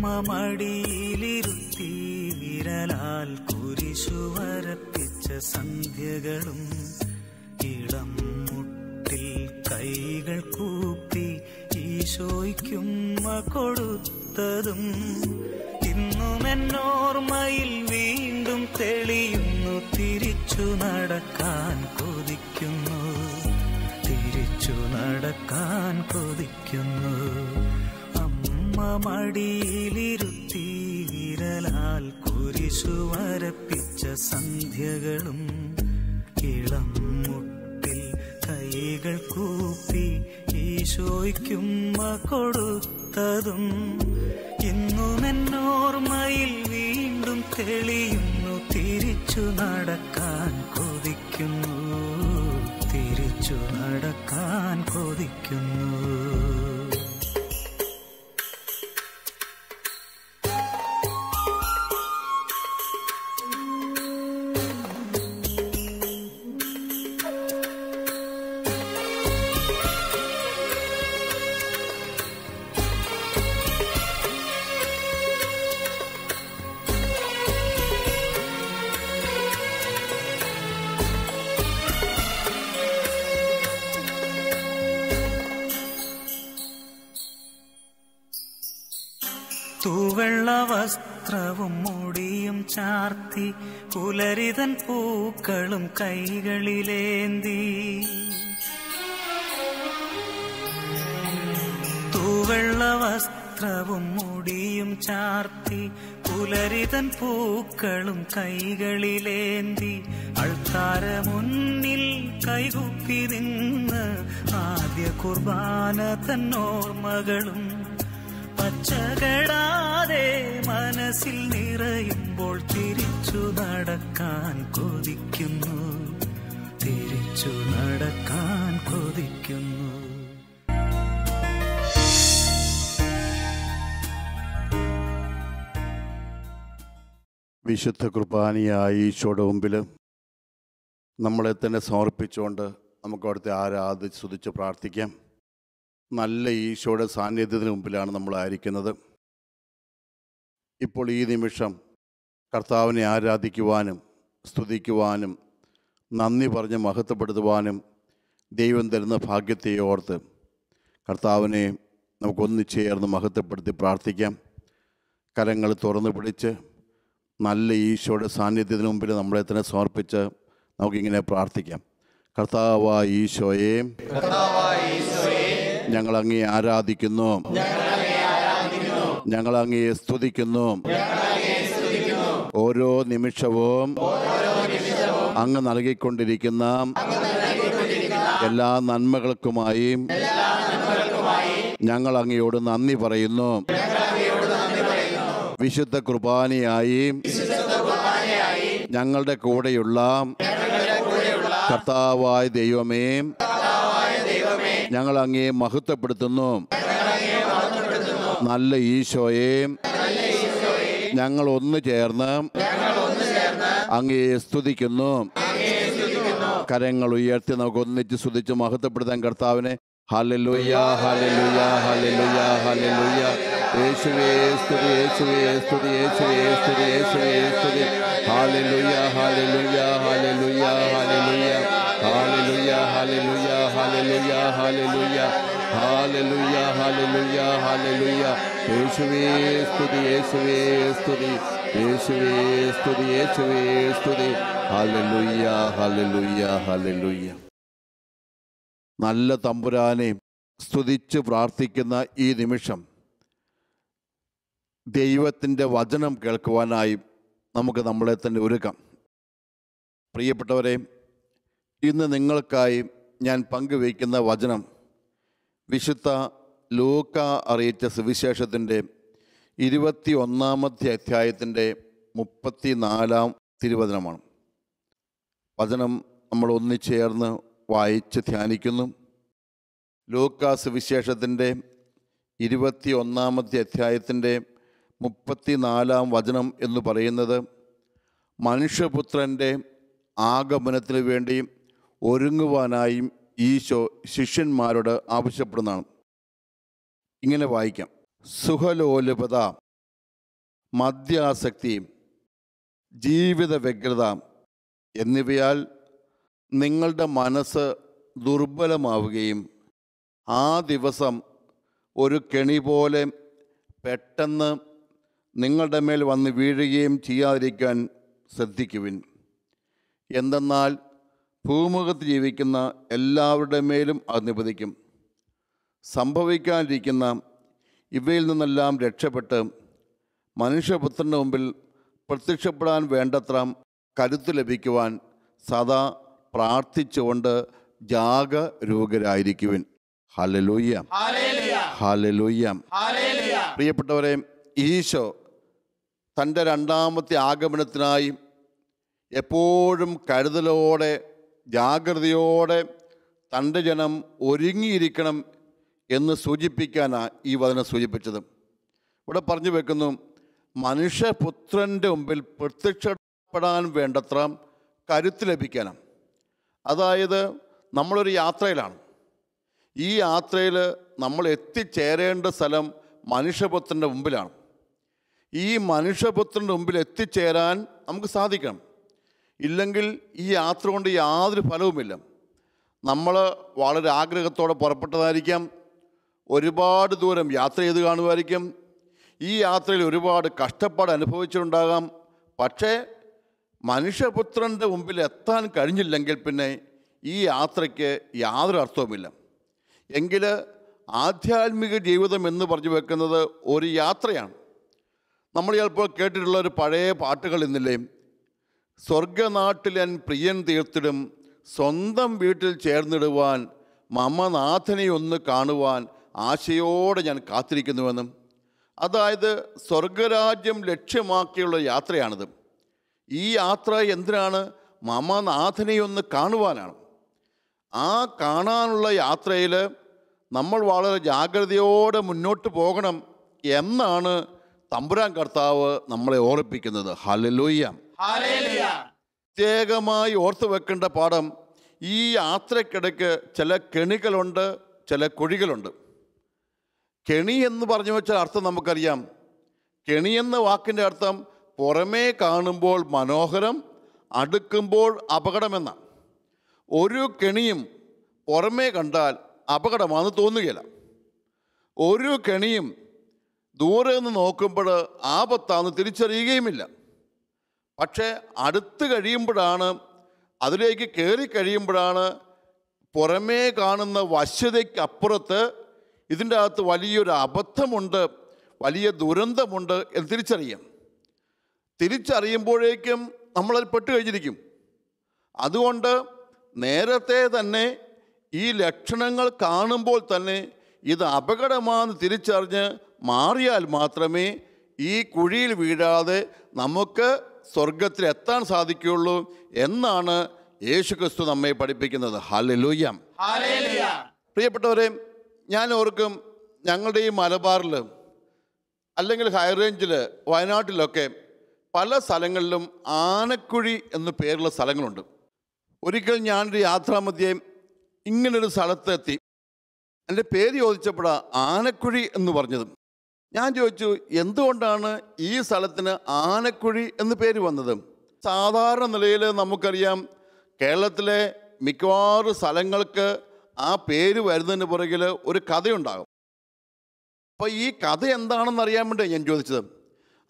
മടിയിലിരുത്തി വിരലാൽ കുരിശു വരപ്പിച്ച സന്ധ്യകളും ഇളം മുട്ടിൽ കൈകൾ കൂപ്പി ഈശോയ്ക്കുമ്മ കൊടുത്തതും ഇന്നും എന്നോർമ്മയിൽ വീണ്ടും തെളിയുന്നു. തിരിച്ചു നടക്കാൻ കൊതിക്കുന്നു, തിരിച്ചു നടക്കാൻ കൊതിക്കുന്നു. അമ്മ മടിയിലിരുത്തി വിരലാൽ കുരിശു വരപ്പിച്ച സന്ധ്യകളും ഇളം മുട്ടിൽ കൈകൾ കൂപ്പി ഈശോയ്ക്കുമ്മ കൊടുത്തതും ഇന്നും എന്നോർമ്മയിൽ വീണ്ടും തെളിയുന്നു. തിരിച്ചു നടക്കാൻ കൊതിക്കുന്നു, തിരിച്ചു നടക്കാൻ കൊതിക്കുന്നു. തൂവെള്ള വസ്ത്രവും മുടിയും ചാർത്തി പുലരിതൻ പൂക്കളും കൈകളിലേന്തി. തൂവെള്ള വസ്ത്രവും മുടിയും ചാർത്തി പുലരിതൻ പൂക്കളും കൈകളിലേന്തി അൾത്താര മുന്നിൽ കൈകുപ്പി നിന്ന് ആദ്യ കുർബാന തന്നോർമ്മകളും പച്ചകടാതെ മനസ്സിൽ നിറയുമ്പോൾ തിരിച്ചു നടക്കാൻ കൊതിക്കുന്നു, തിരിച്ചു നടക്കാൻ കൊതിക്കുന്നു. വിശുദ്ധ കുർബാനയായി ഈശോയുടെ മുമ്പിൽ നമ്മളെ തന്നെ സമർപ്പിച്ചുകൊണ്ട് നമുക്ക് അവിടുത്തെ ആരാധിച്ച് സ്തുതിച്ച് പ്രാർത്ഥിക്കാം. നല്ല ഈശോയുടെ സാന്നിധ്യത്തിന് മുമ്പിലാണ് നമ്മളായിരിക്കുന്നത്. ഇപ്പോൾ ഈ നിമിഷം കർത്താവിനെ ആരാധിക്കുവാനും സ്തുതിക്കുവാനും നന്ദി പറഞ്ഞ് മഹത്വപ്പെടുത്തുവാനും ദൈവം തരുന്ന ഭാഗ്യത്തെ ഓർത്ത് കർത്താവിനെ നമുക്കൊന്നു ചേർന്ന് മഹത്വപ്പെടുത്തി പ്രാർത്ഥിക്കാം. കരങ്ങൾ തുറന്നു പിടിച്ച് നല്ല ഈശോയുടെ സാന്നിധ്യത്തിന് മുമ്പിൽ നമ്മളെ തന്നെ സമർപ്പിച്ച് നമുക്കിങ്ങനെ പ്രാർത്ഥിക്കാം. കർത്താവായ ഈശോയെ, ഞങ്ങൾ അങ്ങയെ ആരാധിക്കുന്നു, ഞങ്ങൾ അങ്ങയെ സ്തുതിക്കുന്നു. ഓരോ നിമിഷവും അങ്ങ് നൽകിക്കൊണ്ടിരിക്കുന്ന എല്ലാ നന്മകൾക്കുമായി ഞങ്ങൾ അങ്ങയോട് നന്ദി പറയുന്നു. വിശുദ്ധ കുർബാനയായി ഞങ്ങളുടെ കൂടെയുള്ള കർത്താവായ ദൈവമേ, ഞങ്ങൾ അങ്ങയെ മഹത്വപ്പെടുത്തുന്നു. നല്ല ഈശോയെ, ഞങ്ങൾ ഒന്ന് ചേർന്ന് അങ്ങയെ സ്തുതിക്കുന്നു. കരങ്ങൾ ഉയർത്തി നമുക്ക് ഒന്നിച്ച് സ്തുതിച്ച് മഹത്വപ്പെടുത്താൻ കർത്താവിനെ. ഹല്ലേലൂയ, ഹല്ലേലൂയ, ഹല്ലേലൂയ, ഹല്ലേലൂയ. യേശുവേ സ്തുതി, യേശുവേ സ്തുതി, യേശുവേ സ്തുതി, യേശുവേ സ്തുതി. ഹല്ലേലൂയ, ഹല്ലേലൂയ, ഹല്ലേലൂയ, ഹല്ലേലൂയ, ഹല്ലേലൂയ, ഹല്ലേലൂയ, ഹല്ലേലൂയ, ഹല്ലേലൂയ, ഹല്ലേലൂയ, ഹല്ലേലൂയ, ഹല്ലേലൂയ. യേശുവേ സ്തുതി, യേശുവേ സ്തുതി, യേശുവേ സ്തുതി, യേശുവേ സ്തുതി. ഹല്ലേലൂയ, ഹല്ലേലൂയ, ഹല്ലേലൂയ. നല്ല തമ്പുരാനെ സ്തുതിച്ച് പ്രാർത്ഥിക്കുന്ന ഈ നിമിഷം ദൈവത്തിൻ്റെ വചനം കേൾക്കുവാനായി നമുക്ക് നമ്മളെ തന്നെ ഒരുക്കാം. പ്രിയപ്പെട്ടവരെ, ഇന്ന് നിങ്ങൾക്കായി ഞാൻ പങ്കുവയ്ക്കുന്ന വചനം വിശുദ്ധ ലൂക്ക അറിയിച്ച സുവിശേഷത്തിൻ്റെ 21-ാമത്തെ അധ്യായത്തിൻ്റെ 34-ാം തിരുവചനമാണ്. വചനം നമ്മൾ ഒന്നിച്ചേർന്ന് വായിച്ച് ധ്യാനിക്കുന്നു. ലൂക്ക സുവിശേഷത്തിൻ്റെ 21-ാമത്തെ അധ്യായത്തിൻ്റെ 34-ാം വചനം എന്ന് പറയുന്നത് മനുഷ്യപുത്രൻ്റെ ആഗമനത്തിന് വേണ്ടി ഒരുങ്ങുവാനായും ഈശോ ശിഷ്യന്മാരോട് ആവശ്യപ്പെടുന്നതാണ്. ഇങ്ങനെ വായിക്കാം. സുഖലോലുപത മദ്യാസക്തി, ജീവിത വ്യഗ്രത എന്നിവയാൽ നിങ്ങളുടെ മനസ്സ് ദുർബലമാവുകയും ആ ദിവസം ഒരു കെണി പോലെ പെട്ടെന്ന് നിങ്ങളുടെ മേൽ വന്ന് വീഴുകയും ചെയ്യാതിരിക്കാൻ ശ്രദ്ധിക്കുവിൻ. എന്തെന്നാൽ ഭൂമുഖത്ത് ജീവിക്കുന്ന എല്ലാവരുടെ മേലും അത് നിപതിക്കും. സംഭവിക്കാനിരിക്കുന്ന ഇവയിൽ നിന്നെല്ലാം രക്ഷപ്പെട്ട് മനുഷ്യപുത്രൻ്റെ മുമ്പിൽ പ്രത്യക്ഷപ്പെടാൻ വേണ്ടത്ര കരുത്ത് ലഭിക്കുവാൻ സദാ പ്രാർത്ഥിച്ചുകൊണ്ട് ജാഗരൂകരായിരിക്കുവിൻ. Hallelujah, hallelujah. പ്രിയപ്പെട്ടവരെ, ഈശോ തൻ്റെ രണ്ടാമത്തെ ആഗമനത്തിനായി എപ്പോഴും കരുതലോടെ ജാഗ്രതയോടെ തൻ്റെ ജനം ഒരുങ്ങിയിരിക്കണം എന്ന് സൂചിപ്പിക്കാനാണ് ഈ വചനം സൂചിപ്പിച്ചത്. ഇവിടെ പറഞ്ഞു വെക്കുന്നു, മനുഷ്യപുത്രൻ്റെ മുമ്പിൽ പ്രത്യക്ഷപ്പെടാൻ വേണ്ടത്ര കരുത്ത് ലഭിക്കാനാണ്. അതായത് നമ്മളൊരു യാത്രയിലാണ്. ഈ യാത്രയിൽ നമ്മൾ എത്തിച്ചേരേണ്ട സ്ഥലം മനുഷ്യപുത്രൻ്റെ മുമ്പിലാണ്. ഈ മനുഷ്യപുത്രൻ്റെ മുമ്പിൽ എത്തിച്ചേരാൻ നമുക്ക് സാധിക്കണം. ഇല്ലെങ്കിൽ ഈ യാത്ര കൊണ്ട് യാതൊരു ഫലവുമില്ല. നമ്മൾ വളരെ ആഗ്രഹത്തോടെ പുറപ്പെട്ടതായിരിക്കാം, ഒരുപാട് ദൂരം യാത്ര ചെയ്ത് കാണുമായിരിക്കും, ഈ യാത്രയിൽ ഒരുപാട് കഷ്ടപ്പാട് അനുഭവിച്ചിട്ടുണ്ടാകാം. പക്ഷേ മനുഷ്യപുത്രൻ്റെ മുമ്പിൽ എത്താൻ കഴിഞ്ഞില്ലെങ്കിൽ പിന്നെ ഈ യാത്രയ്ക്ക് യാതൊരു അർത്ഥവുമില്ല. എങ്കിൽ ആധ്യാത്മിക ജീവിതം എന്ന് പറഞ്ഞു വെക്കുന്നത് ഒരു യാത്രയാണ്. നമ്മൾ ചിലപ്പോൾ കേട്ടിട്ടുള്ള ഒരു പഴയ പാട്ടുകൾ ഇന്നില്ലേ, സ്വർഗനാട്ടിലൻ പ്രിയൻ തീർത്തിടും, സ്വന്തം വീട്ടിൽ ചേർന്നിടുവാൻ, മമനാഥനെ ഒന്ന് കാണുവാൻ ആശയോടെ ഞാൻ കാത്തിരിക്കുന്നുവെന്നും. അതായത് സ്വർഗരാജ്യം ലക്ഷ്യമാക്കിയുള്ള യാത്രയാണിത്. ഈ യാത്ര എന്തിനാണ്? മമനാഥനെ ഒന്ന് കാണുവാനാണ്. ആ കാണാനുള്ള യാത്രയിൽ നമ്മൾ വളരെ ജാഗ്രതയോടെ മുന്നോട്ട് പോകണം എന്നാണ് തമ്പുരാൻ കർത്താവ് നമ്മളെ ഓർമ്മിപ്പിക്കുന്നത്. ഹല്ലേലൂയ. പ്രത്യേകമായി ഓർത്തു വെക്കേണ്ട പാഠം, ഈ യാത്രക്കിടയ്ക്ക് ചില കെണികളുണ്ട്, ചില കുഴികളുണ്ട്. കെണി എന്ന് പറഞ്ഞു വെച്ചാൽ അർത്ഥം നമുക്കറിയാം. കെണി എന്ന വാക്കിൻ്റെ അർത്ഥം പുറമേ കാണുമ്പോൾ മനോഹരം, അടുക്കുമ്പോൾ അപകടമെന്നാണ്. ഒരു കെണിയും പുറമേ കണ്ടാൽ അപകടമാണെന്ന് തോന്നുകയില്ല. ഒരു കെണിയും ദൂരെ നിന്ന് നോക്കുമ്പോൾ ആപത്താണെന്ന് തിരിച്ചറിയുകയുമില്ല. പക്ഷേ അടുത്ത് കഴിയുമ്പോഴാണ്, അതിലേക്ക് കയറി കഴിയുമ്പോഴാണ് പുറമേ കാണുന്ന വശ്യതയ്ക്കപ്പുറത്ത് ഇതിൻ്റെ അകത്ത് വലിയൊരു അബദ്ധമുണ്ട്, വലിയ ദുരന്തമുണ്ട് എന്ന് തിരിച്ചറിയാം. തിരിച്ചറിയുമ്പോഴേക്കും നമ്മളത് പെട്ട് കഴിഞ്ഞിരിക്കും. അതുകൊണ്ട് നേരത്തെ തന്നെ ഈ ലക്ഷണങ്ങൾ കാണുമ്പോൾ തന്നെ ഇത് അപകടമാണെന്ന് തിരിച്ചറിഞ്ഞ് മാറിയാൽ മാത്രമേ ഈ കുഴിയിൽ വീഴാതെ നമുക്ക് സ്വർഗത്തിൽ എത്താൻ സാധിക്കുകയുള്ളൂ എന്നാണ് യേശുക്രിസ്തു നമ്മെ പഠിപ്പിക്കുന്നത്. ഹല്ലേലൂയ. പ്രിയപ്പെട്ടവരെ, ഞാൻ ഓർക്കും, ഞങ്ങളുടെ ഈ മലബാറിൽ അല്ലെങ്കിൽ ഹൈ റേഞ്ചിൽ വയനാട്ടിലൊക്കെ പല സ്ഥലങ്ങളിലും ആനക്കുഴി എന്ന് പേരുള്ള സ്ഥലങ്ങളുണ്ട്. ഒരിക്കൽ ഞാനൊരു യാത്രാമധ്യേ ഇങ്ങനൊരു സ്ഥലത്തെത്തി. എൻ്റെ പേര് ചോദിച്ചപ്പോഴാണ് ആനക്കുഴി എന്ന് പറഞ്ഞത്. ഞാൻ ചോദിച്ചു, എന്തുകൊണ്ടാണ് ഈ സ്ഥലത്തിന് ആനക്കുഴി എന്ന് പേര് വന്നത്? സാധാരണ നിലയിൽ നമുക്കറിയാം, കേരളത്തിലെ മിക്കവാറും സ്ഥലങ്ങൾക്ക് ആ പേര് വരുന്നതിന് പുറകിൽ ഒരു കഥയുണ്ടാകും. അപ്പോൾ ഈ കഥ എന്താണെന്ന് അറിയാൻ വേണ്ടി ഞാൻ ചോദിച്ചത്.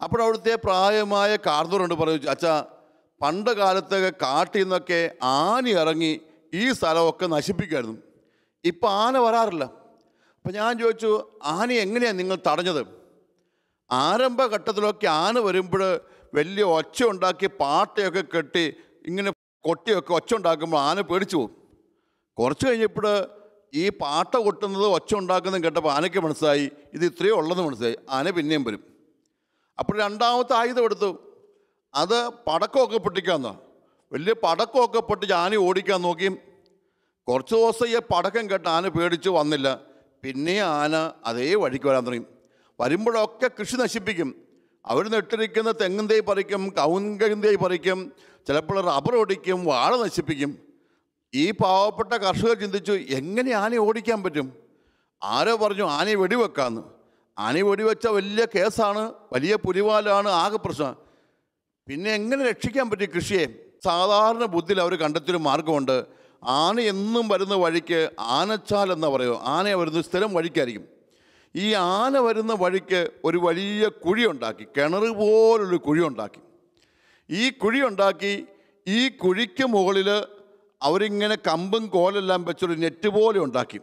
അപ്പോൾ അവിടുത്തെ പ്രായമായ കാർന്നൂറുണ്ട് പറഞ്ഞു, അച്ഛാ, പണ്ട് കാലത്തൊക്കെ കാട്ടിൽ നിന്നൊക്കെ ആന ഇറങ്ങി ഈ സ്ഥലമൊക്കെ നശിപ്പിക്കുമായിരുന്നു. ഇപ്പം ആന വരാറില്ല. അപ്പം ഞാൻ ചോദിച്ചു, ആന എങ്ങനെയാണ് നിങ്ങൾ തടഞ്ഞത്? ആരംഭഘട്ടത്തിലൊക്കെ ആന വരുമ്പോൾ വലിയ ഒച്ച ഉണ്ടാക്കി പാട്ടയൊക്കെ കെട്ടി ഇങ്ങനെ കൊട്ടിയൊക്കെ ഒച്ച ഉണ്ടാക്കുമ്പോൾ ആന പേടിച്ചു പോകും. കുറച്ച് കഴിഞ്ഞപ്പോൾ ഈ പാട്ട കൊട്ടുന്നത് ഒച്ച ഉണ്ടാക്കുന്നതും കേട്ടപ്പോൾ ആനയ്ക്ക് മനസ്സിലായി ഇത് ഇത്രയേ ഉള്ളതെന്ന് മനസ്സിലായി. ആന പിന്നെയും വരും. അപ്പോൾ രണ്ടാമത്തെ ആയുധം എടുത്തു. അത് പടക്കമൊക്കെ പൊട്ടിക്കാമെന്നാണ്. വലിയ പടക്കമൊക്കെ പൊട്ടിച്ച് ആന ഓടിക്കാൻ നോക്കി. കുറച്ച് ദിവസം ഈ പടക്കം കേട്ട് ആന പേടിച്ച് വന്നില്ല. പിന്നെ ആന അതേ വഴിക്ക് വരാൻ തുടങ്ങി. വരുമ്പോഴൊക്കെ കൃഷി നശിപ്പിക്കും. അവർ നെട്ടിരിക്കുന്ന തെങ്ങിൻ തൈ പറിക്കും, കവുങ്ങിൻ തൈ പറിക്കും, ചിലപ്പോൾ റബ്ബർ ഓടിക്കും, വാഴ നശിപ്പിക്കും. ഈ പാവപ്പെട്ട കർഷകർ ചിന്തിച്ചു, എങ്ങനെ ആനയെ ഓടിക്കാൻ പറ്റും? ആരോ പറഞ്ഞു ആനയെ വെടിവെക്കാമെന്ന്. ആന വെടിവെച്ച വലിയ കേസാണ്, വലിയ പുലിവാലാണ്, ആകെ പ്രശ്നം. പിന്നെ എങ്ങനെ രക്ഷിക്കാൻ പറ്റി കൃഷിയെ? സാധാരണ ബുദ്ധിയിൽ അവർ കണ്ടെത്തിയൊരു മാർഗമുണ്ട്. ആന എന്നും വരുന്ന വഴിക്ക് ആനച്ചാൽ എന്നാ പറയുമോ, ആന വരുന്ന സ്ഥിരം വഴിക്കായിരിക്കും. ഈ ആന വരുന്ന വഴിക്ക് ഒരു വലിയ കുഴിയുണ്ടാക്കി, കിണർ പോലൊരു കുഴിയുണ്ടാക്കി. ഈ കുഴിയുണ്ടാക്കി ഈ കുഴിക്ക് മുകളിൽ അവരിങ്ങനെ കമ്പും കോലെല്ലാം വെച്ചൊരു നെറ്റ് പോലെ ഉണ്ടാക്കി.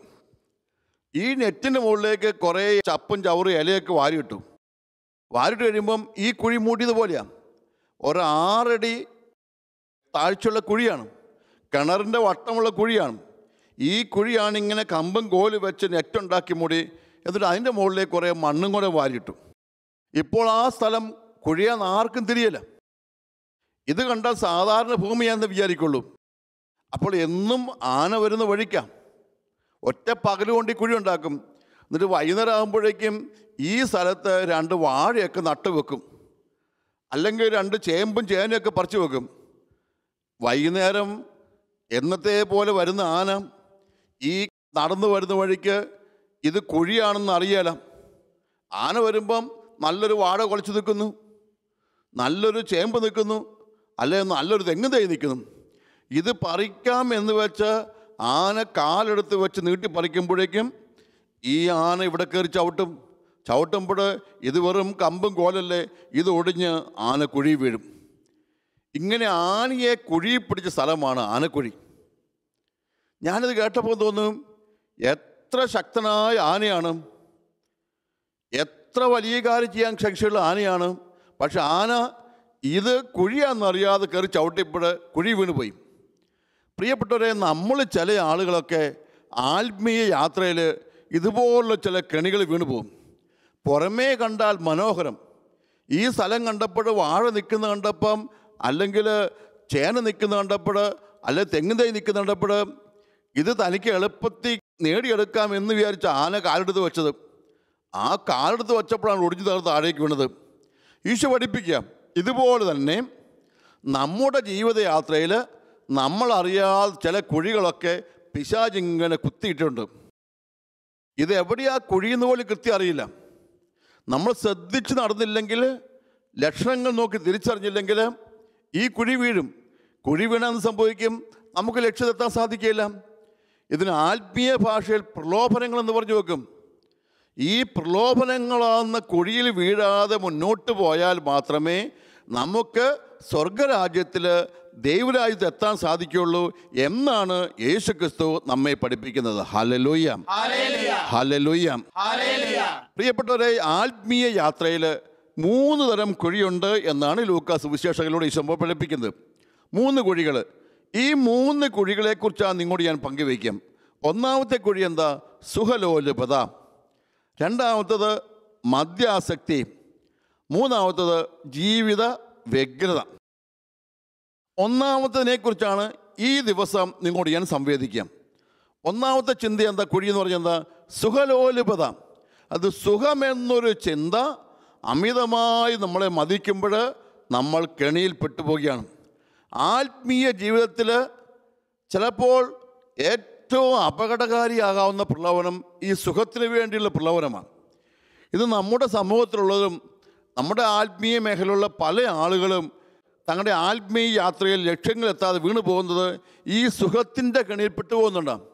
ഈ നെറ്റിൻ്റെ മുകളിലേക്ക് കുറേ ചപ്പും ചവറും ഇലയൊക്കെ വാരിയിട്ടു. വാരിട്ട് കഴിയുമ്പം ഈ കുഴി മൂടിയത് പോലെയാണ്. 6 അടി താഴ്ചയുള്ള കുഴിയാണ്, കിണറിൻ്റെ വട്ടമുള്ള കുഴിയാണ്. ഈ കുഴിയാണ് ഇങ്ങനെ കമ്പും കോല് വെച്ച് നെറ്റുണ്ടാക്കി മൂടി. എന്നിട്ട് അതിൻ്റെ മുകളിലേക്ക് കുറേ മണ്ണും കൂടെ വാരിയിട്ടു. ഇപ്പോൾ ആ സ്ഥലം കുഴിയാന്ന് ആർക്കും തിരിയല്ല. ഇത് കണ്ടാൽ സാധാരണ ഭൂമിയാണെന്ന് വിചാരിക്കുള്ളൂ. അപ്പോൾ എന്നും ആന വരുന്ന വഴിക്കാം ഒറ്റ പകലുകൊണ്ട് ഈ കുഴി ഉണ്ടാക്കും. എന്നിട്ട് വൈകുന്നേരം ആകുമ്പോഴേക്കും ഈ സ്ഥലത്ത് 2 വാഴയൊക്കെ നട്ടു വെക്കും, അല്ലെങ്കിൽ 2 ചേമ്പും ചേനയൊക്കെ പറിച്ചു വെക്കും. വൈകുന്നേരം എന്നത്തെ പോലെ വരുന്ന ആന ഈ നടന്നു വരുന്ന വഴിക്ക് ഇത് കുഴിയാണെന്ന് അറിയാല. ആന വരുമ്പം നല്ലൊരു വാഴ കുലച്ച് നിൽക്കുന്നു, നല്ലൊരു ചേമ്പ് നിൽക്കുന്നു, അല്ലെങ്കിൽ നല്ലൊരു തെങ്ങ് തൈ നിൽക്കുന്നു. ഇത് പറിക്കാം എന്ന് വെച്ച് ആന കാലെടുത്ത് വെച്ച് നീട്ടി പറിക്കുമ്പോഴേക്കും ഈ ആന ഇവിടെ കയറി ചവിട്ടുമ്പോൾ ഇത് വെറും കമ്പും കോലല്ലേ, ഇത് ഒടിഞ്ഞ് ആന കുഴി വീഴും. ഇങ്ങനെ ആനയെ കുഴി പിടിച്ച സ്ഥലമാണ് ആനക്കുഴി. ഞാനിത് കേട്ടപ്പോൾ തോന്നും, എത്ര ശക്തനായ ആനയാണ്, എത്ര വലിയ കാര്യം ചെയ്യാൻ ശക്തിയുള്ള ആനയാണ്. പക്ഷെ ആന ഇത് കുഴിയാണെന്നറിയാതെ കയറി ചവിട്ടിപ്പോൾ കുഴി വീണുപോയി. പ്രിയപ്പെട്ടവരെ, നമ്മൾ ചില ആളുകളൊക്കെ ആത്മീയ യാത്രയിൽ ഇതുപോലുള്ള ചില കെണികൾ വീണുപോകും. പുറമേ കണ്ടാൽ മനോഹരം, ഈ സ്ഥലം കണ്ടപ്പോൾ വാഴ നിൽക്കുന്ന കണ്ടപ്പം, അല്ലെങ്കിൽ ചേന നിൽക്കുന്ന കണ്ടപ്പോൾ, അല്ലെങ്കിൽ തെങ്ങ് തൈ നിൽക്കുന്ന കണ്ടപ്പോൾ ഇത് തനിക്ക് എളുപ്പത്തിൽ നേടിയെടുക്കാം എന്ന് വിചാരിച്ച ആന കാലെടുത്ത് വെച്ചത്. ആ കാലെടുത്ത് വെച്ചപ്പോഴാണ് ഒടിഞ്ഞു തകർന്ന് താഴേക്ക് വീണത്. ഈശോ പഠിപ്പിക്കുക, ഇതുപോലെ തന്നെ നമ്മുടെ ജീവിതയാത്രയിൽ നമ്മളറിയാതെ ചില കുഴികളൊക്കെ പിശാചിങ്ങനെ കുത്തിയിട്ടുണ്ട്. ഇത് എവിടെയാ കുഴിയെന്ന് പോലും കൃത്യം അറിയില്ല. നമ്മൾ ശ്രദ്ധിച്ച് നടന്നില്ലെങ്കിൽ, ലക്ഷണങ്ങൾ നോക്കി തിരിച്ചറിഞ്ഞില്ലെങ്കിൽ ഈ കുഴി വീഴും. കുഴി വീണെന്ന് സംഭവിക്കും, നമുക്ക് ലക്ഷ്യത്തെത്താൻ സാധിക്കില്ല. ഇതിന് ആത്മീയ ഭാഷയിൽ പ്രലോഭനങ്ങളെന്ന് പറഞ്ഞു വെക്കും. ഈ പ്രലോഭനങ്ങളാകുന്ന കുഴിയിൽ വീഴാതെ മുന്നോട്ട് പോയാൽ മാത്രമേ നമുക്ക് സ്വർഗരാജ്യത്തിൽ ദൈവരാജ്യത്ത് എത്താൻ സാധിക്കുകയുള്ളൂ എന്നാണ് യേശുക്രിസ്തു നമ്മെ പഠിപ്പിക്കുന്നത്. Hallelujah, hallelujah. പ്രിയപ്പെട്ടവരെ, ആത്മീയ യാത്രയിൽ 3 തരം കുഴിയുണ്ട് എന്നാണ് ലൂക്കാ സുവിശേഷകനിലൂടെ ഈശോ പഠിപ്പിക്കുന്നത്. 3 കുഴികൾ. ഈ 3 കുഴികളെക്കുറിച്ചാണ് നിങ്ങളോട് ഞാൻ പങ്കുവയ്ക്കാം. ഒന്നാമത്തെ കുഴി എന്താ? സുഖലോലുപത. രണ്ടാമത്തത് മദ്യാസക്തി. മൂന്നാമത്തത് ജീവിത വ്യഗ്രത. ഒന്നാമത്തതിനെക്കുറിച്ചാണ് ഈ ദിവസം നിങ്ങളോട് ഞാൻ സംവേദിക്കാം. ഒന്നാമത്തെ ചിന്ത എന്താ? കുഴി എന്ന് പറഞ്ഞാൽ എന്താ? സുഖലോലുപത. അത് സുഖമെന്നൊരു ചിന്ത അമിതമായി നമ്മളെ മതിക്കുമ്പോൾ നമ്മൾ കെണിയിൽ പെട്ടുപോവുകയാണ്. ആത്മീയ ജീവിതത്തിൽ ചിലപ്പോൾ ഏറ്റവും അപകടകാരിയാകാവുന്ന പ്രലോഭനം ഈ സുഖത്തിന് വേണ്ടിയുള്ള പ്രലോഭനമാണ്. ഇത് നമ്മുടെ സമൂഹത്തിലുള്ളതും നമ്മുടെ ആത്മീയ മേഖലയിലുള്ള പല ആളുകളും തങ്ങളുടെ ആത്മീയ യാത്രയിൽ ലക്ഷ്യങ്ങളെത്താതെ വീണു പോകുന്നത് ഈ സുഖത്തിൻ്റെ കെണിയിൽ പെട്ടുപോകുന്നുണ്ടാണ്.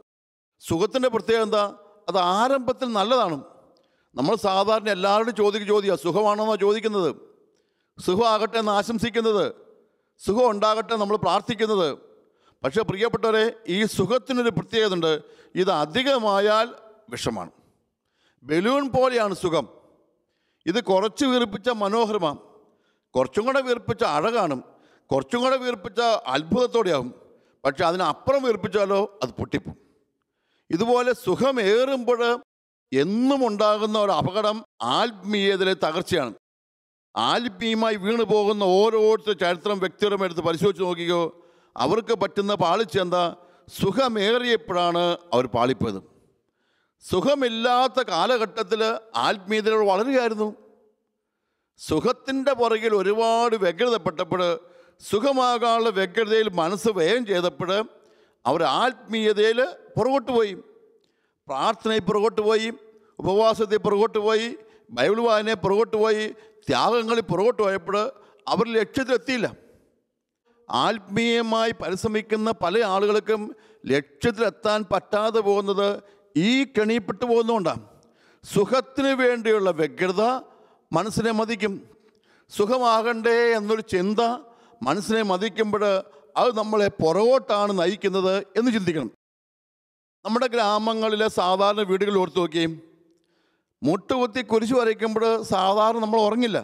സുഖത്തിൻ്റെ പ്രത്യേകത എന്താ? അത് ആരംഭത്തിൽ നല്ലതാണ്. നമ്മൾ സാധാരണ എല്ലാവരോടും ചോദിക്കുക, സുഖമാണെന്നാണ് ചോദിക്കുന്നത്, സുഖമാകട്ടെ എന്ന് ആശംസിക്കുന്നത്, സുഖം ഉണ്ടാകട്ടെ നമ്മൾ പ്രാർത്ഥിക്കുന്നത്. പക്ഷേ പ്രിയപ്പെട്ടവരെ, ഈ സുഖത്തിനൊരു പ്രത്യേകത ഉണ്ട്. ഇത് അധികമായാൽ വിഷമാണ്. ബലൂൺ പോലെയാണ് സുഖം. ഇത് കുറച്ച് വീർപ്പിച്ച മനോഹരമാണ്, കുറച്ചും കൂടെ വീർപ്പിച്ച അഴകാണ്, കുറച്ചും കൂടെ വീർപ്പിച്ച അത്ഭുതത്തോടെയാകും. പക്ഷെ അതിനപ്പുറം വീർപ്പിച്ചാലോ അത് പൊട്ടിപ്പോവും. ഇതുപോലെ സുഖമേറുമ്പോൾ എന്നും ഉണ്ടാകുന്ന ഒരു അപകടം ആത്മീയതയിലെ തകർച്ചയാണ്. ആത്മീയമായി വീണു പോകുന്ന ഓരോരുത്തർ ചരിത്രം വ്യക്തിപരം എടുത്ത് പരിശോധിച്ച് നോക്കിയോ, അവർക്ക് പറ്റുന്ന പാളിച്ച എന്താ? സുഖമേറിയപ്പോഴാണ് അവർ പാളിപ്പോയത്. സുഖമില്ലാത്ത കാലഘട്ടത്തിൽ ആത്മീയതയോട് വളരുകയായിരുന്നു. സുഖത്തിൻ്റെ പുറകിൽ ഒരുപാട് വ്യഗ്രതപ്പെട്ടപ്പോൾ, സുഖമാകാനുള്ള വ്യഗ്രതയിൽ മനസ്സ് വ്യയം ചെയ്തപ്പോൾ അവർ ആത്മീയതയിൽ പുറകോട്ട് പോയി, പ്രാർത്ഥനയിൽ പുറകോട്ട് പോയി, ഉപവാസത്തിൽ പുറകോട്ട് പോയി, ബൈബിൾ വായനയെ പുറകോട്ട് പോയി, ത്യാഗങ്ങളിൽ പുറകോട്ട് പോയപ്പോൾ അവർ ലക്ഷ്യത്തിലെത്തിയില്ല. ആത്മീയമായി പരിശ്രമിക്കുന്ന പല ആളുകൾക്കും ലക്ഷ്യത്തിലെത്താൻ പറ്റാതെ പോകുന്നത് ഈ കെണിപ്പെട്ടു പോകുന്നതുകൊണ്ടാണ്. സുഖത്തിന് വേണ്ടിയുള്ള വ്യഗ്രത മനസ്സിനെ മതിക്കും. സുഖമാകണ്ടേ എന്നൊരു ചിന്ത മനസ്സിനെ മതിക്കുമ്പോൾ അത് നമ്മളെ പുറകോട്ടാണ് നയിക്കുന്നത് എന്ന് ചിന്തിക്കണം. നമ്മുടെ ഗ്രാമങ്ങളിലെ സാധാരണ വീടുകളിൽ ഓർത്ത് നോക്കുകയും, മുട്ടുകുത്തി കുരിശ് വരയ്ക്കുമ്പോൾ സാധാരണ നമ്മൾ ഉറങ്ങില്ല.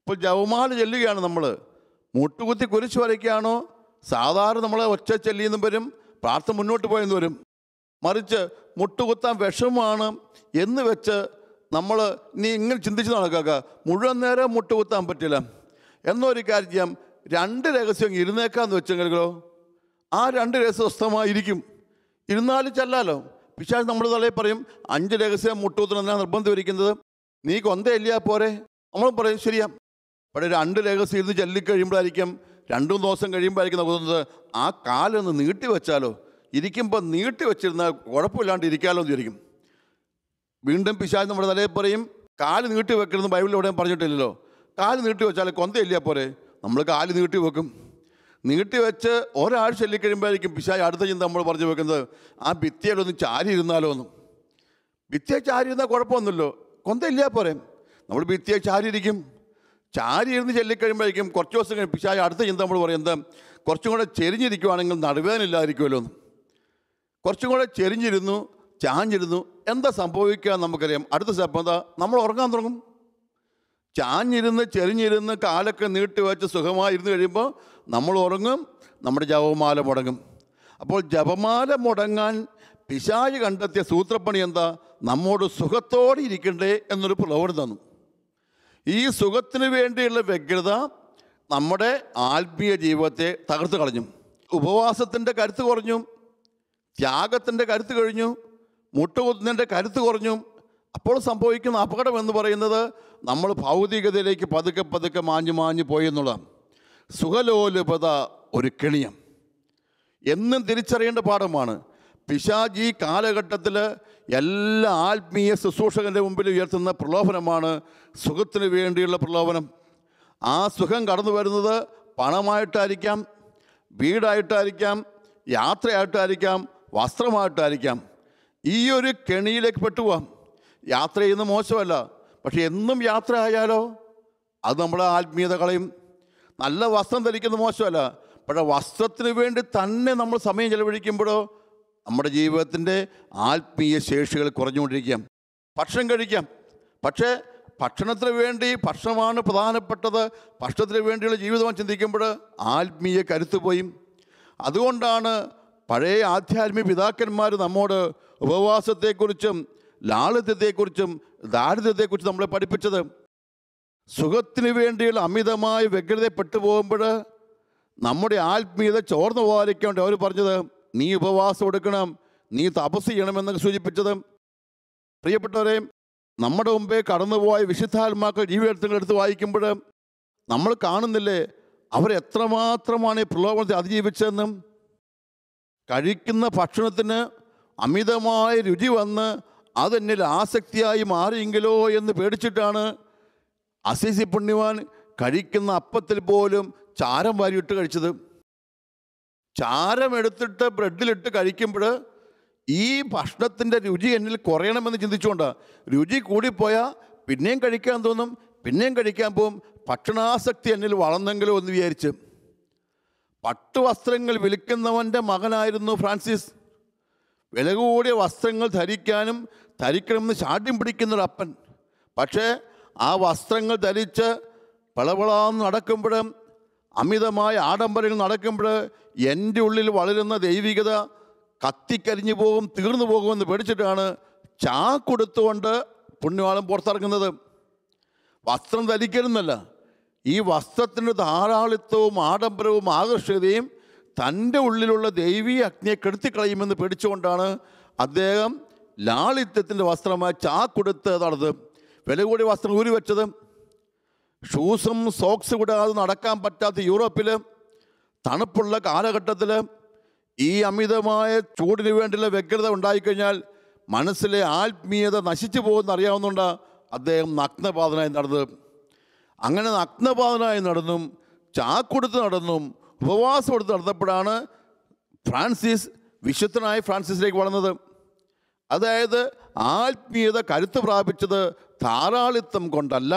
ഇപ്പോൾ ജപമാല ചെല്ലുകയാണ്, നമ്മൾ മുട്ടുകുത്തി കുരിശ് വരയ്ക്കുകയാണോ, സാധാരണ നമ്മൾ ഒച്ച ചെല്ലിയെന്നും വരും, പ്രാർത്ഥന മുന്നോട്ട് പോയെന്ന് വരും. മറിച്ച് മുട്ടുകുത്താൻ വിഷമമാണ് എന്ന് വെച്ച് നമ്മൾ നീ ഇങ്ങനെ ചിന്തിച്ച് നടക്കുക, മുഴുവൻ നേരം മുട്ടുകുത്താൻ പറ്റില്ല. എന്നൊരു കാര്യം ചെയ്യാം, 2 രഹസ്യം ഇരുന്നേക്കാന്ന് വെച്ചെങ്കിലോ ആ 2 രഹസ്യം സ്വസ്ഥമായിരിക്കും. ഇരുന്നാലും ചെല്ലാലോ. പിശാച് നമ്മുടെ തലയിൽ പറയും, 5 രഹസ്യം മുട്ടുകുത്തണം നിർബന്ധം ഇരിക്കുന്നത്, നീ കൊന്തയില്ല പോരെ. നമ്മൾ പറയും ശരിയാ. പക്ഷേ 2 രഹസ്യം ഇരുന്ന് ചൊല്ലിക്കഴിയുമ്പോഴായിരിക്കും, 2 ദിവസം കഴിയുമ്പോഴായിരിക്കും നോക്കുന്നത്, ആ കാലൊന്ന് നീട്ടി വെച്ചാലോ, ഇരിക്കുമ്പോൾ നീട്ടി വെച്ചിരുന്നാൽ കുഴപ്പമില്ലാണ്ട് ഇരിക്കാമല്ലോ എന്ന് വിചാരിക്കും. വീണ്ടും പിശാച് നമ്മുടെ തലയിൽ പറയും, കാല് നീട്ടി വെക്കരുതെന്ന് ബൈബിളിൽ എവിടെയും പറഞ്ഞിട്ടില്ലല്ലോ. കാല് നീട്ടി വെച്ചാൽ കൊന്തയില്ല പോരെ. നമ്മൾ കാല് നീട്ടി വെക്കും. നീട്ടി വെച്ച് ഒരാഴ്ച ചൊല്ലിക്കഴിയുമ്പോഴായിരിക്കും പിശാച് അടുത്ത ചിന്ത നമ്മൾ പറഞ്ഞു വെക്കുന്നത്, ആ ഭിത്തിയിലൊന്ന് ചാരി ഇരുന്നാലോ എന്നും. ഭിത്തിയെ ചാരി ഇരുന്നാൽ കുഴപ്പമൊന്നുമില്ലോ, കൊന്തയില്ല പോരെ. നമ്മൾ ഭിത്തിയെ ചാരി ഇരിക്കും. ചാരി ഇരുന്ന് ചൊല്ലിക്കഴിയുമ്പോഴായിരിക്കും കുറച്ച് ദിവസം കഴിഞ്ഞ് പിശാച് അടുത്ത ചിന്ത നമ്മൾ പറയുന്നത്, കുറച്ചും കൂടെ ചെരിഞ്ഞിരിക്കുവാണെങ്കിൽ നടുവേദനയില്ലാതിരിക്കുമല്ലോ എന്ന്. കുറച്ചും കൂടെ ചെരിഞ്ഞിരുന്നു, ചാഞ്ഞിരുന്നു, എന്താ സംഭവിക്കുക നമുക്കറിയാം. അടുത്ത സ്റ്റെപ്പ് എന്താ, നമ്മൾ ഉറങ്ങാൻ തുടങ്ങും. ചാഞ്ഞിരുന്ന് ചെരിഞ്ഞിരുന്ന് കാലൊക്കെ നീട്ടി വെച്ച് സുഖമായിരുന്നു കഴിയുമ്പോൾ നമ്മൾ ഉറങ്ങും, നമ്മുടെ ജപമാല മുടങ്ങും. അപ്പോൾ ജപമാല മുടങ്ങാൻ പിശാച് കണ്ടെത്തിയ സൂത്രപ്പണി എന്താ, നമ്മോട് സുഖത്തോടെ ഇരിക്കണ്ടേ എന്നൊരു പ്രലോഭനം തന്നു. ഈ സുഖത്തിന് വേണ്ടിയുള്ള വ്യഗ്രത നമ്മുടെ ആത്മീയ ജീവിതത്തെ തകർത്ത് കളഞ്ഞു. ഉപവാസത്തിൻ്റെ കരുത്ത് കുറഞ്ഞു, ത്യാഗത്തിൻ്റെ കരുത്ത് കഴിഞ്ഞു, മുട്ടുകുത്തുന്നതിൻ്റെ കരുത്ത് കുറഞ്ഞു. അപ്പോൾ സംഭവിക്കുന്ന അപകടം എന്ന് പറയുന്നത് നമ്മൾ ഭൗതികതയിലേക്ക് പതുക്കെ പതുക്കെ മാഞ്ഞു പോയി എന്നുള്ളതാണ്. സുഖലോലുപത ഒരു കെണിയം എന്നും തിരിച്ചറിയേണ്ട പാഠമാണ്. പിശാച് ഈ കാലഘട്ടത്തിൽ എല്ലാ ആത്മീയ ശുശ്രൂഷകൻ്റെ മുമ്പിൽ ഉയർത്തുന്ന പ്രലോഭനമാണ് സുഖത്തിന് വേണ്ടിയുള്ള പ്രലോഭനം. ആ സുഖം കടന്നു വരുന്നത് പണമായിട്ടായിരിക്കാം, വീടായിട്ടായിരിക്കാം, യാത്രയായിട്ടായിരിക്കാം, വസ്ത്രമായിട്ടായിരിക്കാം. ഈ ഒരു കെണിയിലേക്ക് പെട്ടുപോകാം. യാത്ര ചെയ്യുന്നത് മോശമല്ല, പക്ഷെ എന്നും യാത്ര ആയാലോ അത് നമ്മുടെ ആത്മീയത കളയും. നല്ല വസ്ത്രം ധരിക്കുന്നത് മോശമല്ല, പക്ഷേ വസ്ത്രത്തിന് വേണ്ടി തന്നെ നമ്മൾ സമയം ചെലവഴിക്കുമ്പോഴോ നമ്മുടെ ജീവിതത്തിൻ്റെ ആത്മീയ ശേഷികൾ കുറഞ്ഞുകൊണ്ടിരിക്കാം. ഭക്ഷണം കഴിക്കാം, പക്ഷേ ഭക്ഷണത്തിന് വേണ്ടി ഭക്ഷണമാണ് പ്രധാനപ്പെട്ടത്, ഭക്ഷണത്തിന് വേണ്ടിയുള്ള ജീവിതം ചിന്തിക്കുമ്പോൾ ആത്മീയ കരുത്ത് പോയി. അതുകൊണ്ടാണ് പഴയ ആധ്യാത്മിക പിതാക്കന്മാർ നമ്മോട് ഉപവാസത്തെക്കുറിച്ചും ലാളിത്യത്തെക്കുറിച്ചും ദാരിദ്ര്യത്തെക്കുറിച്ചും നമ്മളെ പഠിപ്പിച്ചത്. സുഖത്തിന് വേണ്ടിയുള്ള അമിതമായ വ്യഗ്രതപ്പെട്ടു പോകുമ്പോൾ നമ്മുടെ ആത്മീയത ചോർന്നു പോകാതിരിക്കാൻ വേണ്ടി അവർ പറഞ്ഞത്, നീ ഉപവാസം എടുക്കണം, നീ തപസ് ചെയ്യണമെന്നൊക്കെ സൂചിപ്പിച്ചത്. പ്രിയപ്പെട്ടവരെ, നമ്മുടെ മുമ്പേ കടന്നുപോയ വിശുദ്ധാത്മാക്കൾ ജീവിതങ്ങൾ എടുത്ത് വായിക്കുമ്പോൾ നമ്മൾ കാണുന്നില്ലേ അവരെത്രമാത്രമാണ് ഈ പ്രലോഭനത്തെ അതിജീവിച്ചതെന്നും. കഴിക്കുന്ന ഭക്ഷണത്തിന് അമിതമായ രുചി വന്ന് അതെന്നിൽ ആസക്തിയായി മാറിയെങ്കിലോ എന്ന് പേടിച്ചിട്ടാണ് അസീസി പുണ്യവാൻ കഴിക്കുന്ന അപ്പത്തിൽ പോലും ചാരം വാരിയിട്ട് കഴിച്ചത്. ചാരം എടുത്തിട്ട് ബ്രെഡിലിട്ട് കഴിക്കുമ്പോൾ ഈ ഭക്ഷണത്തിൻ്റെ രുചി എന്നിൽ കുറയണമെന്ന് ചിന്തിച്ചുകൊണ്ടാണ്. രുചി കൂടിപ്പോയാൽ പിന്നെയും കഴിക്കാൻ തോന്നും, പിന്നെയും കഴിക്കാൻ പോവും, ഭക്ഷണാസക്തി എന്നിൽ വളർന്നെങ്കിലോ എന്ന് വിചാരിച്ച്. പട്ടുവസ്ത്രങ്ങൾ വിൽക്കുന്നവൻ്റെ മകനായിരുന്നു ഫ്രാൻസിസ്. വില കൂടിയ വസ്ത്രങ്ങൾ ധരിക്കണമെന്ന് ശാഠ്യം പിടിക്കുന്നൊരപ്പൻ. പക്ഷേ ആ വസ്ത്രങ്ങൾ ധരിച്ച് പളപളാന്ന് നടക്കുമ്പോൾ, അമിതമായ ആഡംബരങ്ങൾ നടക്കുമ്പോൾ എൻ്റെ ഉള്ളിൽ വളരുന്ന ദൈവികത കത്തിക്കരിഞ്ഞു പോകും, തീർന്നു പോകുമെന്ന് പേടിച്ചിട്ടാണ് ചാക്കൊടുത്തുകൊണ്ട് പുണ്യവാളൻ പുറത്തിറങ്ങുന്നത്. വസ്ത്രം ധരിക്കരുന്നല്ല, ഈ വസ്ത്രത്തിൻ്റെ ധാരാളിത്വവും ആഡംബരവും ആകർഷകതയും തൻ്റെ ഉള്ളിലുള്ള ദൈവീയ അഗ്നിയെ കെടുത്തിക്കളയുമെന്ന് പേടിച്ചുകൊണ്ടാണ് അദ്ദേഹം ലാളിത്യത്തിൻ്റെ വസ്ത്രമായി ചാക്കൊടുത്ത് നടന്നത്. വില കൂടിയ വസ്ത്രം ഊരി വെച്ചത്. ഷൂസും സോക്സ് കൂടാതെ നടക്കാൻ പറ്റാത്ത യൂറോപ്പിൽ തണുപ്പുള്ള കാലഘട്ടത്തിൽ ഈ അമിതമായ ചൂടിന് വേണ്ടിയുള്ള വ്യഗ്രത ഉണ്ടായിക്കഴിഞ്ഞാൽ മനസ്സിലെ ആത്മീയത നശിച്ചു പോകുമെന്ന് അറിയാവുന്നതുകൊണ്ട് അദ്ദേഹം നഗ്നപാതനായി നടന്നത്. അങ്ങനെ നഗ്നപാതനായി നടന്നും ചാക്കൊടുത്ത് നടന്നും ഉപവാസം എടുത്ത് നടന്നപ്പോഴാണ് വിശുദ്ധനായ ഫ്രാൻസിസിലേക്ക് വളർന്നത്. അതായത് ആത്മീയത കരുത്ത് പ്രാപിച്ചത് ധാരാളിത്തം കൊണ്ടല്ല,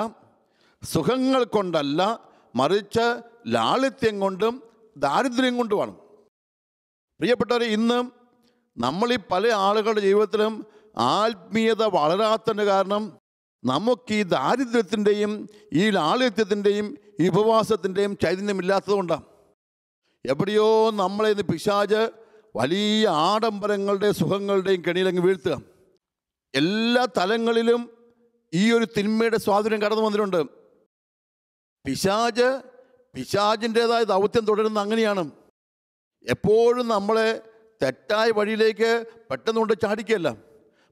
സുഖങ്ങൾ കൊണ്ടല്ല, മറിച്ച് ലാളിത്യം കൊണ്ടും ദാരിദ്ര്യം കൊണ്ടുമാണ്. പ്രിയപ്പെട്ടവരെ, ഇന്ന് നമ്മളീ പല ആളുകളുടെ ജീവിതത്തിലും ആത്മീയത വളരാത്തതിൻ്റെ കാരണം നമുക്ക് ഈ ദാരിദ്ര്യത്തിൻ്റെയും ഈ ലാളിത്യത്തിൻ്റെയും ഈ ഉപവാസത്തിൻ്റെയും ചൈതന്യമില്ലാത്തത് കൊണ്ടാണ്. എവിടെയോ നമ്മളെ ഇന്ന് പിശാച് വലിയ ആഡംബരങ്ങളുടെയും സുഖങ്ങളുടെയും കെണിയിലങ്ങ് വീഴ്ത്തുക. എല്ലാ തലങ്ങളിലും ഈ ഒരു തിന്മയുടെ സ്വാധീനം കടന്നു വന്നിട്ടുണ്ട്. പിശാചിൻ്റെതായ ദൗത്യം തുടരുന്ന അങ്ങനെയാണ്. എപ്പോഴും നമ്മളെ തെറ്റായ വഴിയിലേക്ക് പെട്ടെന്ന് കൊണ്ട് ചാടിക്കുകയല്ല,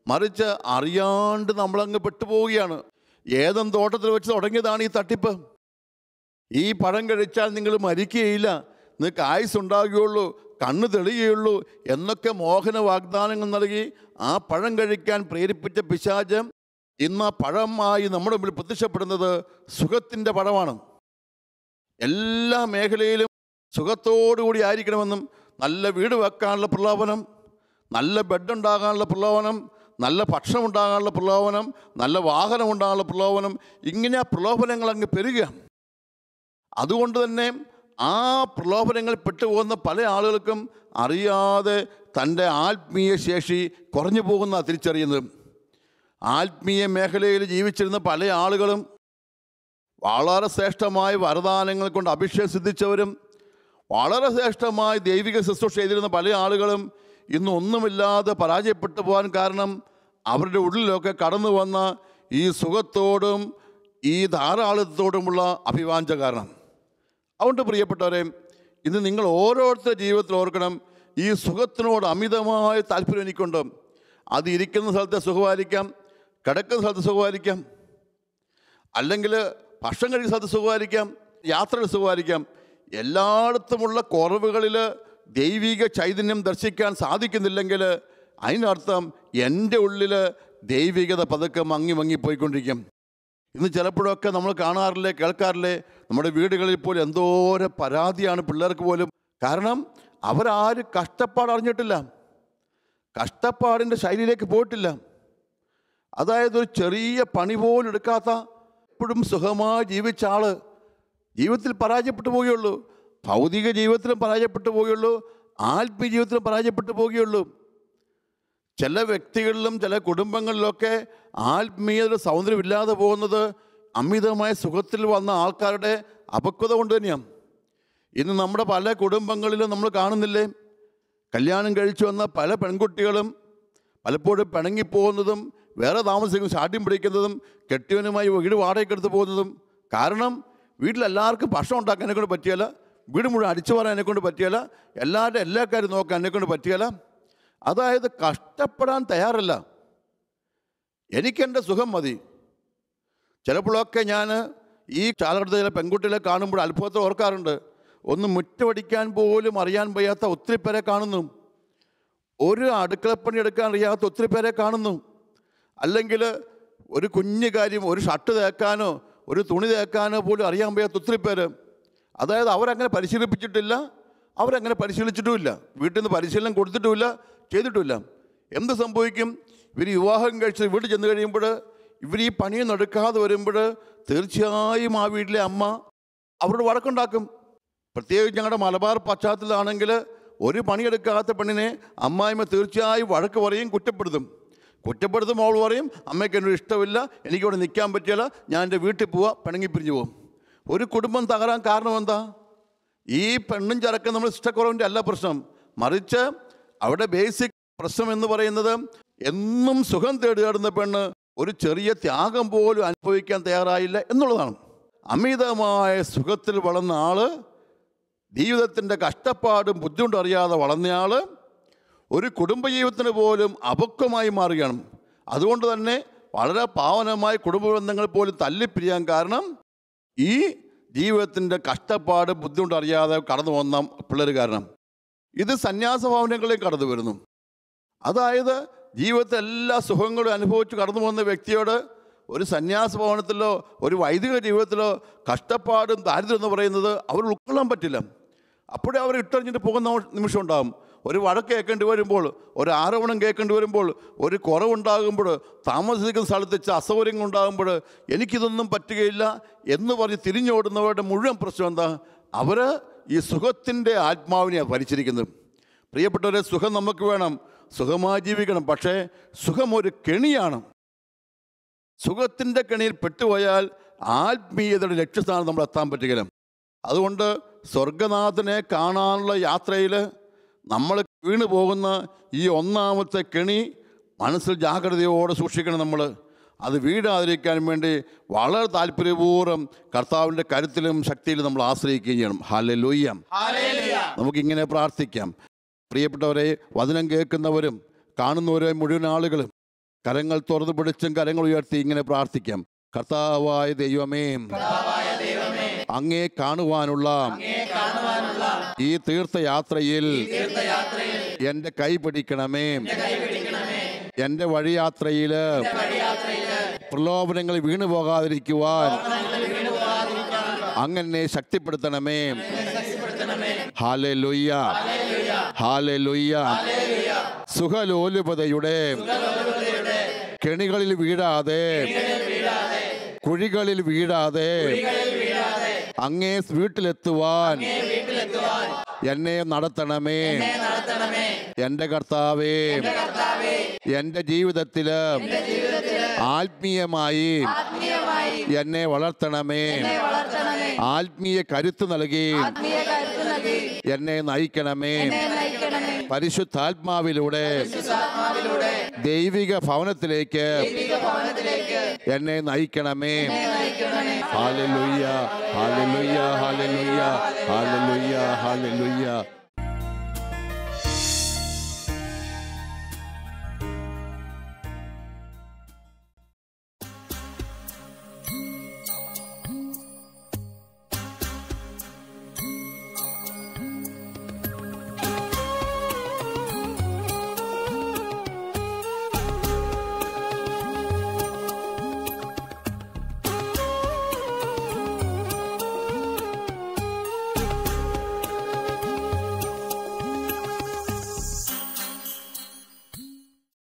മറിച്ച് അറിയാണ്ട് നമ്മളങ്ങ് പെട്ടുപോവുകയാണ്. ഏതൻ തോട്ടത്തിൽ വെച്ച് തുടങ്ങിയതാണ് ഈ തട്ടിപ്പ്. ഈ പഴം കഴിച്ചാൽ നിങ്ങൾ മരിക്കുകയില്ല, നിങ്ങൾക്ക് ആയുസ് ഉണ്ടാകുകയുള്ളൂ, കണ്ണ് തെളിയുകയുള്ളൂ എന്നൊക്കെ മോഹന വാഗ്ദാനങ്ങൾ നൽകി ആ പഴം കഴിക്കാൻ പ്രേരിപ്പിച്ച പിശാച് ഇന്ന് ആ പഴമായി നമ്മുടെ മുമ്പിൽ പ്രത്യക്ഷപ്പെടുന്നത് സുഖത്തിൻ്റെ പഴമാണ്. എല്ലാ മേഖലയിലും സുഖത്തോടുകൂടി ആയിരിക്കണമെന്നും, നല്ല വീട് വെക്കാനുള്ള പ്രലോഭനം, നല്ല ബെഡ് ഉണ്ടാകാനുള്ള പ്രലോഭനം, നല്ല ഭക്ഷണം ഉണ്ടാകാനുള്ള പ്രലോഭനം, നല്ല വാഹനം ഉണ്ടാകാനുള്ള പ്രലോഭനം, ഇങ്ങനെ ആ പ്രലോഭനങ്ങൾ അങ്ങ് പെരുകുക. അതുകൊണ്ട് തന്നെ ആ പ്രലോഭനങ്ങളിൽ പെട്ടുപോകുന്ന പല ആളുകൾക്കും അറിയാതെ തൻ്റെ ആത്മീയ ശേഷി കുറഞ്ഞു പോകുന്ന തിരിച്ചറിയുന്നത്. ആത്മീയ മേഖലയിൽ ജീവിച്ചിരുന്ന പല ആളുകളും വളരെ ശ്രേഷ്ഠമായ വരദാനങ്ങൾ കൊണ്ട് അഭിഷേകം സിദ്ധിച്ചവരും വളരെ ശ്രേഷ്ഠമായ ദൈവിക ശുശ്രൂഷ ചെയ്തിരുന്ന പല ആളുകളും ഇന്ന് ഒന്നുമില്ലാതെ പരാജയപ്പെട്ടു പോകാൻ കാരണം അവരുടെ ഉള്ളിലൊക്കെ കടന്നു വന്ന ഈ സുഖത്തോടും ഈ ധാരാളിത്തത്തോടുമുള്ള അഭിവാഞ്ച കാരണം. അതുകൊണ്ട് പ്രിയപ്പെട്ടവരെ, ഇന്ന് നിങ്ങൾ ഓരോരുത്തരുടെ ജീവിതത്തിൽ ഓർക്കണം, ഈ സുഖത്തിനോട് അമിതമായ താല്പര്യം എനിക്കുണ്ട്. അത് ഇരിക്കുന്ന സ്ഥലത്തെ സുഖമായിരിക്കാം, കിടക്കുന്ന സ്ഥലത്ത് സുഖമായിരിക്കാം, അല്ലെങ്കിൽ ഭക്ഷണം കഴിക്കുന്ന സ്ഥലത്ത് സുഖമായിരിക്കാം, യാത്രയുടെ സുഖമായിരിക്കാം. എല്ലായിടത്തുമുള്ള കുറവുകളിൽ ദൈവിക ചൈതന്യം ദർശിക്കാൻ സാധിക്കുന്നില്ലെങ്കിൽ അതിനർത്ഥം എൻ്റെ ഉള്ളിൽ ദൈവികത പതുക്കെ മങ്ങിപ്പോയിക്കൊണ്ടിരിക്കും. ഇന്ന് ചിലപ്പോഴൊക്കെ നമ്മൾ കാണാറില്ലേ, കേൾക്കാറില്ലേ, നമ്മുടെ വീടുകളിൽ പോലും എന്തോരം പരാതിയാണ് പിള്ളേർക്ക് പോലും. കാരണം അവരാരും കഷ്ടപ്പാട് അറിഞ്ഞിട്ടില്ല, കഷ്ടപ്പാടിൻ്റെ ശൈലിയിലേക്ക് പോയിട്ടില്ല. അതായത് ഒരു ചെറിയ പണി പോലും എടുക്കാത്ത, എപ്പോഴും സുഖമായി ജീവിച്ച ആള് ജീവിതത്തിൽ പരാജയപ്പെട്ടു പോവുകയുള്ളൂ. ഭൗതിക ജീവിതത്തിലും പരാജയപ്പെട്ടു പോവുകയുള്ളൂ, ആത്മീയ ജീവിതത്തിലും പരാജയപ്പെട്ടു പോവുകയുള്ളൂ. ചില വ്യക്തികളിലും ചില കുടുംബങ്ങളിലൊക്കെ ആത്മീയതയുടെ സൗന്ദര്യമില്ലാതെ പോകുന്നത് അമിതമായ സുഖത്തിൽ വന്ന ആൾക്കാരുടെ അപക്വത കൊണ്ട് തന്നെയാണ്. ഇന്ന് നമ്മുടെ പല കുടുംബങ്ങളിലും നമ്മൾ കാണുന്നില്ലേ, കല്യാണം കഴിച്ചു വന്ന പല പെൺകുട്ടികളും പലപ്പോഴും പിണങ്ങിപ്പോകുന്നതും വേറെ താമസിക്കുന്ന ശാഠ്യം പിടിക്കുന്നതും കെട്ടിയവനുമായി വീട് വാടകയ്ക്കെടുത്ത് പോകുന്നതും. കാരണം വീട്ടിലെല്ലാവർക്കും ഭക്ഷണം ഉണ്ടാക്കാൻ എന്നെക്കൊണ്ട് പറ്റിയല്ല, വീട് മുഴുവൻ അടിച്ചു പറയാൻ എന്നെക്കൊണ്ട് പറ്റിയല്ല, എല്ലാവരുടെ എല്ലാ കാര്യം നോക്കാൻ എന്നെക്കൊണ്ട് പറ്റിയല്ല. അതായത് കഷ്ടപ്പെടാൻ തയ്യാറല്ല, എനിക്കെൻ്റെ സുഖം മതി. ചിലപ്പോഴൊക്കെ ഞാൻ ഈ കാലഘട്ടത്തിൽ ചില പെൺകുട്ടികളെ കാണുമ്പോൾ അത്ഭുതത്തെ ഓർക്കാറുണ്ട്. ഒന്ന് മുറ്റമടിക്കാൻ പോലും അറിയാൻ വയ്യാത്ത ഒത്തിരി പേരെ കാണുന്നു, ഒരു അടുക്കളപ്പണി എടുക്കാൻ അറിയാത്ത ഒത്തിരി പേരെ കാണുന്നു. അല്ലെങ്കിൽ ഒരു കുഞ്ഞു കാര്യം, ഒരു ഷർട്ട് തേക്കാനോ ഒരു തുണി തേക്കാനോ പോലും അറിയാൻ വയ്യാത്ത ഒത്തിരി പേര്. അതായത് അവരങ്ങനെ പരിശീലിപ്പിച്ചിട്ടില്ല, അവരങ്ങനെ പരിശീലിച്ചിട്ടുമില്ല, വീട്ടിൽ നിന്ന് പരിശീലനം കൊടുത്തിട്ടുമില്ല, ചെയ്തിട്ടുമില്ല. എന്ത് സംഭവിക്കും? ഇവർ വിവാഹം കഴിച്ച് വീട്ടിൽ ചെന്ന് കഴിയുമ്പോൾ ഇവർ ഈ പണിയൊന്നും എടുക്കാതെ വരുമ്പോൾ തീർച്ചയായും ആ വീട്ടിലെ അമ്മ അവരോട് വഴക്കുണ്ടാക്കും. പ്രത്യേകിച്ച് ഞങ്ങളുടെ മലബാർ പശ്ചാത്തലമാണെങ്കിൽ ഒരു പണിയെടുക്കാത്ത പെണ്ണിനെ അമ്മായിമ്മ തീർച്ചയായും വഴക്ക് പറയും, കുറ്റപ്പെടുത്തും. അവൾ പറയും, അമ്മയ്ക്ക് എന്നോട് ഇഷ്ടമില്ല, എനിക്കിവിടെ നിൽക്കാൻ പറ്റില്ല, ഞാൻ എൻ്റെ വീട്ടിൽ പോവാ, പിണങ്ങിപ്പിരിഞ്ഞു പോകും. ഒരു കുടുംബം തകരാൻ കാരണം എന്താ? ഈ പെണ്ണും ചരക്കും നമ്മൾ ഇഷ്ടക്കുറവിൻ്റെ അല്ല പ്രശ്നം, മറിച്ച് അവിടെ ബേസിക് പ്രശ്നം എന്ന് പറയുന്നത് എന്നും സുഖം തേടുന്ന പെണ്ണ് ഒരു ചെറിയ ത്യാഗം പോലും അനുഭവിക്കാൻ തയ്യാറായില്ല എന്നുള്ളതാണ്. അമിതമായ സുഖത്തിൽ വളർന്ന ആള്, ജീവിതത്തിൻ്റെ കഷ്ടപ്പാടും ബുദ്ധിമുട്ടും അറിയാതെ വളർന്നയാൾ ഒരു കുടുംബജീവിതത്തിന് പോലും അപക്വമായി മാറുകയാണ്. അതുകൊണ്ട് തന്നെ വളരെ പാവനമായ കുടുംബ ബന്ധങ്ങൾ പോലും തല്ലിപ്പിരിയാൻ കാരണം ഈ ജീവിതത്തിൻ്റെ കഷ്ടപ്പാട് ബുദ്ധിമുട്ട് അറിയാതെ കടന്നു വന്ന പിള്ളേർ കാരണം. ഇത് സന്യാസ ഭവനങ്ങളിലേക്ക് കടന്നു വരുന്നു. അതായത് ജീവിതത്തിൽ എല്ലാ സുഖങ്ങളും അനുഭവിച്ച് കടന്നു വന്ന വ്യക്തിയോട് ഒരു സന്യാസ ഭവനത്തിലോ ഒരു വൈദിക ജീവിതത്തിലോ കഷ്ടപ്പാടും ദാരിദ്ര്യം എന്ന് പറയുന്നത് അവർ ഉൾക്കൊള്ളാൻ പറ്റില്ല. അപ്പോഴേ അവർ ഇട്ടെറിഞ്ഞിട്ട് പോകുന്ന നിമിഷം ഉണ്ടാകും. ഒരു വഴക്ക് കേൾക്കേണ്ടി വരുമ്പോൾ, ഒരു ആരോപണം കേൾക്കേണ്ടി വരുമ്പോൾ, ഒരു കുറവുണ്ടാകുമ്പോൾ, താമസിക്കുന്ന സ്ഥലത്ത് അസൗകര്യങ്ങൾ ഉണ്ടാകുമ്പോൾ എനിക്കിതൊന്നും പറ്റുകയില്ല എന്ന് പറഞ്ഞ് തിരിഞ്ഞോടുന്നവരുടെ മുഴുവൻ പ്രശ്നം എന്താ? അവർ ഈ സുഖത്തിൻ്റെ ആത്മാവിനെയാണ് ഭരിച്ചിരിക്കുന്നത്. പ്രിയപ്പെട്ടവരെ, സുഖം നമുക്ക് വേണം, സുഖമായി ജീവിക്കണം. പക്ഷേ സുഖം ഒരു കെണിയാണ്. സുഖത്തിൻ്റെ കെണിയിൽ പെട്ടുപോയാൽ ആത്മീയതയുടെ ലക്ഷ്യസ്ഥാനം നമ്മൾ എത്താൻ പറ്റുകയില്ല. അതുകൊണ്ട് സ്വർഗനാഥനെ കാണാനുള്ള യാത്രയിൽ നമ്മൾ വീണു പോകുന്ന ഈ ഒന്നാമത്തെ കെണി മനസ്സിൽ ജാഗ്രതയോടെ സൂക്ഷിക്കണം. നമ്മൾ അത് വീഴാതിരിക്കാൻ വേണ്ടി വളരെ താല്പര്യപൂർവ്വം കർത്താവിൻ്റെ കരുത്തിലും ശക്തിയിലും നമ്മൾ ആശ്രയിക്കുകയും ചെയ്യണം. ഹല്ലേലൂയ. നമുക്കിങ്ങനെ പ്രാർത്ഥിക്കാം. പ്രിയപ്പെട്ടവരെ, വചനം കേൾക്കുന്നവരും കാണുന്നവരെ മുഴുവൻ ആളുകളും കരങ്ങൾ തുറന്നു പിടിച്ചും കരങ്ങൾ ഉയർത്തി ഇങ്ങനെ പ്രാർത്ഥിക്കാം. കർത്താവായ ദൈവമേ, അങ്ങേ കാണുവാനുള്ള ഈ തീർത്ഥയാത്രയിൽ എൻ്റെ കൈ പിടിക്കണമേ. എൻ്റെ വഴിയാത്രയിൽ പ്രലോഭനങ്ങൾ വീണു പോകാതിരിക്കുവാൻ അങ്ങനെ ശക്തിപ്പെടുത്തണമേ. Hallelujah, hallelujah. സുഖലോലുപതയുടെ കെണികളിൽ വീഴാതെ, കുഴികളിൽ വീഴാതെ അങ്ങേ വീട്ടിലെത്തുവാൻ എന്നെ നടത്തണമേ. എൻ്റെ കർത്താവേ, എൻ്റെ ജീവിതത്തിൽ ആത്മീയമായി എന്നെ വളർത്തണമേ. ആത്മീയ കരുത്ത് നൽകി എന്നെ നയിക്കണമേ. പരിശുദ്ധാത്മാവിലൂടെ ദൈവിക ഭവനത്തിലേക്ക് എന്നെ നയിക്കണമേ. ഹല്ലേലൂയ, ഹല്ലേലൂയ, ഹല്ലേലൂയ, ഹല്ലേലൂയ, ഹല്ലേലൂയ.